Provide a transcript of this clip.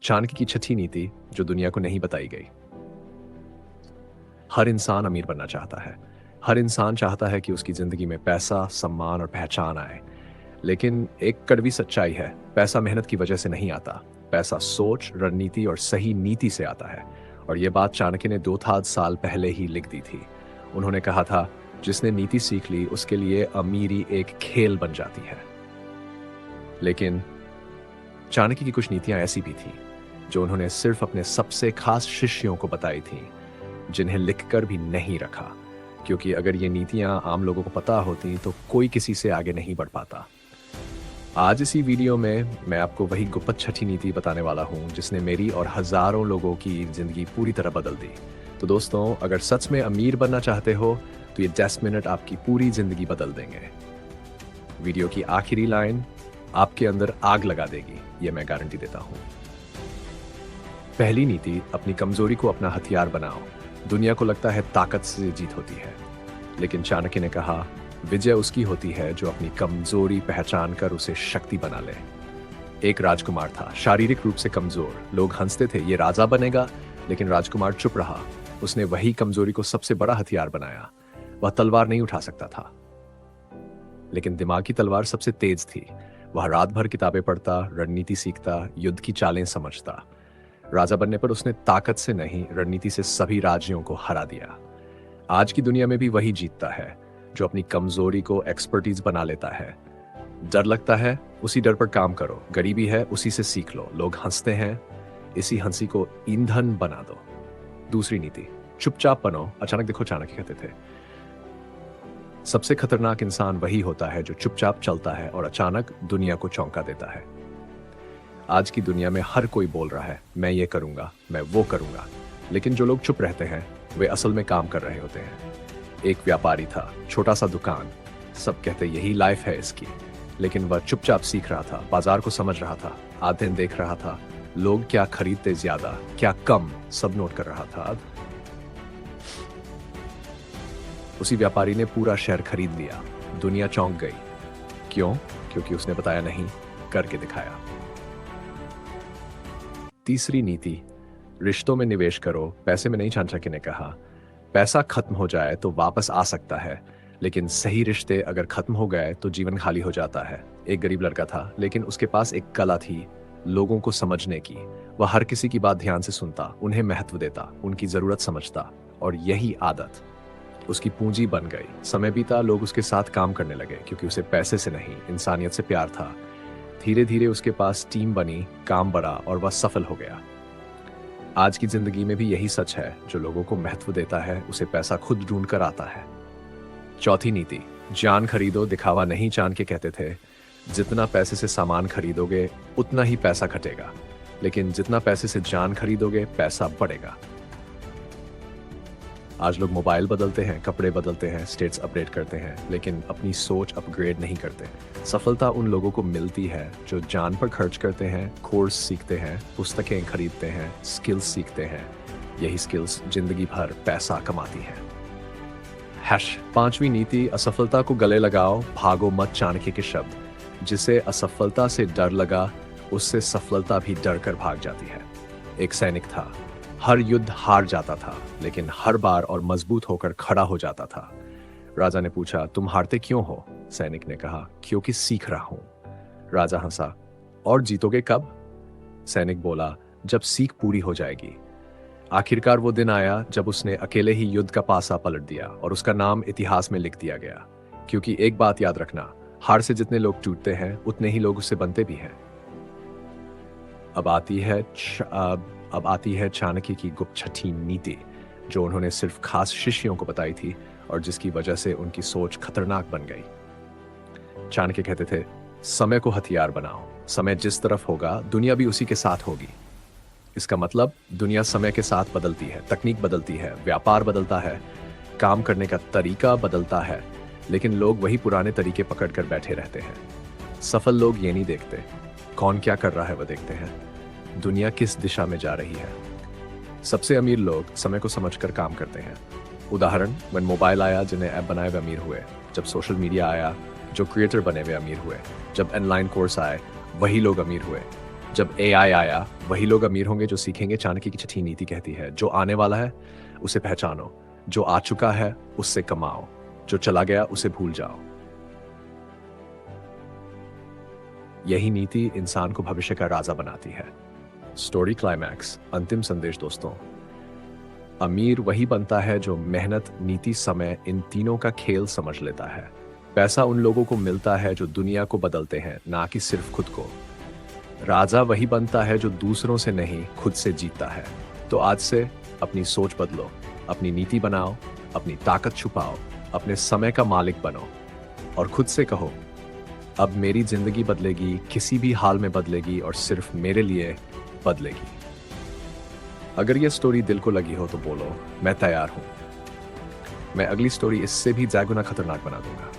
चाणक्य की छठी नीति जो दुनिया को नहीं बताई गई। हर इंसान अमीर बनना चाहता है। हर इंसान चाहता है कि उसकी जिंदगी में पैसा, सम्मान और पहचान आए। लेकिन एक कड़वी सच्चाई है, पैसा मेहनत की वजह से नहीं आता। पैसा सोच, रणनीति और सही नीति से आता है। और यह बात चाणक्य ने 2000 साल पहले ही लिख दी थी। उन्होंने कहा था, जिसने नीति सीख ली उसके लिए अमीरी एक खेल बन जाती है। लेकिन चाणक्य की कुछ नीतियां ऐसी भी थी जो उन्होंने सिर्फ अपने सबसे खास शिष्यों को बताई थी, जिन्हें लिखकर भी नहीं रखा, क्योंकि अगर ये नीतियां आम लोगों को पता होती तो कोई किसी से आगे नहीं बढ़ पाता। आज इसी वीडियो में मैं आपको वही गुप्त छठी नीति बताने वाला हूं जिसने मेरी और हजारों लोगों की जिंदगी पूरी तरह बदल दी। तो दोस्तों, अगर सच में अमीर बनना चाहते हो तो ये 10 मिनट आपकी पूरी जिंदगी बदल देंगे। वीडियो की आखिरी लाइन आपके अंदर आग लगा देगी, ये मैं गारंटी देता हूं। पहली नीति, अपनी कमजोरी को अपना हथियार बनाओ। दुनिया को लगता है ताकत से जीत होती है, लेकिन चाणक्य ने कहा, विजय उसकी होती है जो अपनी कमजोरी पहचान कर उसे शक्ति बना ले। एक राजकुमार था, शारीरिक रूप से कमजोर। लोग हंसते थे, ये राजा बनेगा, लेकिन राजकुमार चुप रहा। उसने वही कमजोरी को सबसे बड़ा हथियार बनाया। वह तलवार नहीं उठा सकता था, लेकिन दिमाग की तलवार सबसे तेज थी। वह रात भर किताबें पढ़ता, रणनीति सीखता, युद्ध की चालें समझता। राजा बनने पर उसने ताकत से नहीं, रणनीति से सभी राज्यों को हरा दिया। आज की दुनिया में भी वही जीतता है जो अपनी कमजोरी को एक्सपर्टीज बना लेता है। डर लगता है, उसी डर पर काम करो। गरीबी है, उसी से सीख लो। लोग हंसते हैं, इसी हंसी को ईंधन बना दो। दूसरी नीति, चुपचाप बनो। अचानक देखो, चाणक्य कहते थे, सबसे खतरनाक इंसान वही होता है जो चुपचाप चलता है और अचानक दुनिया को चौंका देता है। आज की दुनिया में हर कोई बोल रहा है, मैं ये करूंगा, मैं वो करूंगा, लेकिन जो लोग चुप रहते हैं वे असल में काम कर रहे होते हैं। एक व्यापारी था, छोटा सा दुकान। सब कहते यही लाइफ है इसकी, लेकिन वह चुपचाप सीख रहा था, बाजार को समझ रहा था, आते दिन देख रहा था, लोग क्या खरीदते ज्यादा, क्या कम, सब नोट कर रहा था। उसी व्यापारी ने पूरा शहर खरीद लिया। दुनिया चौंक गई। क्यों? क्योंकि उसने बताया नहीं, करके दिखाया। तीसरी नीति, रिश्तों में निवेश करो, पैसे में नहीं। चाणक्य ने कहा, पैसा खत्म हो जाए तो वापस आ सकता है, लेकिन सही रिश्ते अगर खत्म हो गए तो जीवन खाली हो जाता है। एक गरीब लड़का था, लेकिन उसके पास एक कला थी, लोगों को समझने की। वह हर किसी की बात ध्यान से सुनता, उन्हें महत्व देता, उनकी जरूरत समझता, और यही आदत उसकी पूंजी बन गई। समय बीता, लोग उसके साथ काम करने लगे, क्योंकि उसे पैसे से नहीं, इंसानियत से प्यार था। धीरे धीरे उसके पास टीम बनी, काम बढ़ा और वह सफल हो गया। आज की जिंदगी में भी यही सच है, जो लोगों को महत्व देता है उसे पैसा खुद ढूंढ कर आता है। चौथी नीति, जान खरीदो, दिखावा नहीं। चाणक्य कहते थे, जितना पैसे से सामान खरीदोगे उतना ही पैसा घटेगा, लेकिन जितना पैसे से जान खरीदोगे पैसा बढ़ेगा। आज लोग मोबाइल बदलते हैं, कपड़े बदलते हैं, स्टेट्स अपडेट करते हैं, लेकिन अपनी सोच अपग्रेड नहीं करते। सफलता उन लोगों को मिलती है जो जान पर खर्च करते हैं, कोर्स सीखते हैं, पुस्तकें खरीदते हैं, स्किल्स सीखते हैं। यही स्किल्स जिंदगी भर पैसा कमाती हैं। पांचवी नीति, असफलता को गले लगाओ, भागो मत। चाणक्य के शब्द, जिसे असफलता से डर लगा उससे सफलता भी डर कर भाग जाती है। एक सैनिक था, हर युद्ध हार जाता था, लेकिन हर बार और मजबूत होकर खड़ा हो जाता था। राजा ने पूछा, तुम हारते क्यों हो? सैनिक ने कहा, क्योंकि सीख रहा हूं। राजा हंसा, और जीतोगे कब? सैनिक बोला, जब सीख पूरी हो जाएगी। आखिरकार वो दिन आया जब उसने अकेले ही युद्ध का पासा पलट दिया और उसका नाम इतिहास में लिख दिया गया। क्योंकि एक बात याद रखना, हार से जितने लोग टूटते हैं उतने ही लोग उससे बनते भी हैं। अब आती है चाणक्य की गुप्त छठी नीति, जो उन्होंने सिर्फ खास शिष्यों को बताई थी और जिसकी वजह से उनकी सोच खतरनाक बन गई। चाणक्य कहते थे, समय को हथियार बनाओ। समय जिस तरफ होगा दुनिया भी उसी के साथ होगी। इसका मतलब दुनिया समय के साथ बदलती है, तकनीक बदलती है, व्यापार बदलता है, काम करने का तरीका बदलता है, लेकिन लोग वही पुराने तरीके पकड़ कर बैठे रहते हैं। सफल लोग ये नहीं देखते कौन क्या कर रहा है, वह देखते हैं दुनिया किस दिशा में जा रही है। सबसे अमीर लोग समय को समझकर काम करते हैं। उदाहरण, when मोबाइल आया, जिन्हें ऐप बनाए वे अमीर हुए। जब सोशल मीडिया आया, जो क्रिएटर बने वे अमीर हुए। जब ऑनलाइन कोर्स आए, वही लोग अमीर हुए। जब एआई आया, वही लोग अमीर होंगे जो सीखेंगे चाणक्य की छठी नीति कहती है, जो आने वाला है, उसे पहचानो, जो आ चुका है, उससे कमाओ, जो चला गया, उसे भूल जाओ। यही नीति इंसान को भविष्य का राजा बनाती है। स्टोरी क्लाइमैक्स, अंतिम संदेश दोस्तों। अमीर वही बनता है जो मेहनत, नीति, समय, इन तीनों का खेल समझ लेता है। पैसा उन लोगों को मिलता है जो दुनिया को बदलते हैं, ना कि सिर्फ खुद को। राजा वही बनता है जो दूसरों से नहीं, खुद से जीतता है। तो आज से अपनी सोच बदलो, अपनी नीति बनाओ, अपनी ताकत छुपाओ, अपने समय का मालिक बनो और खुद से कहो, अब मेरी जिंदगी बदलेगी, किसी भी हाल में बदलेगी और सिर्फ मेरे लिए बदलेगी। अगर ये स्टोरी दिल को लगी हो तो बोलो, मैं तैयार हूं। मैं अगली स्टोरी इससे भी ज़्यादा खतरनाक बना दूंगा।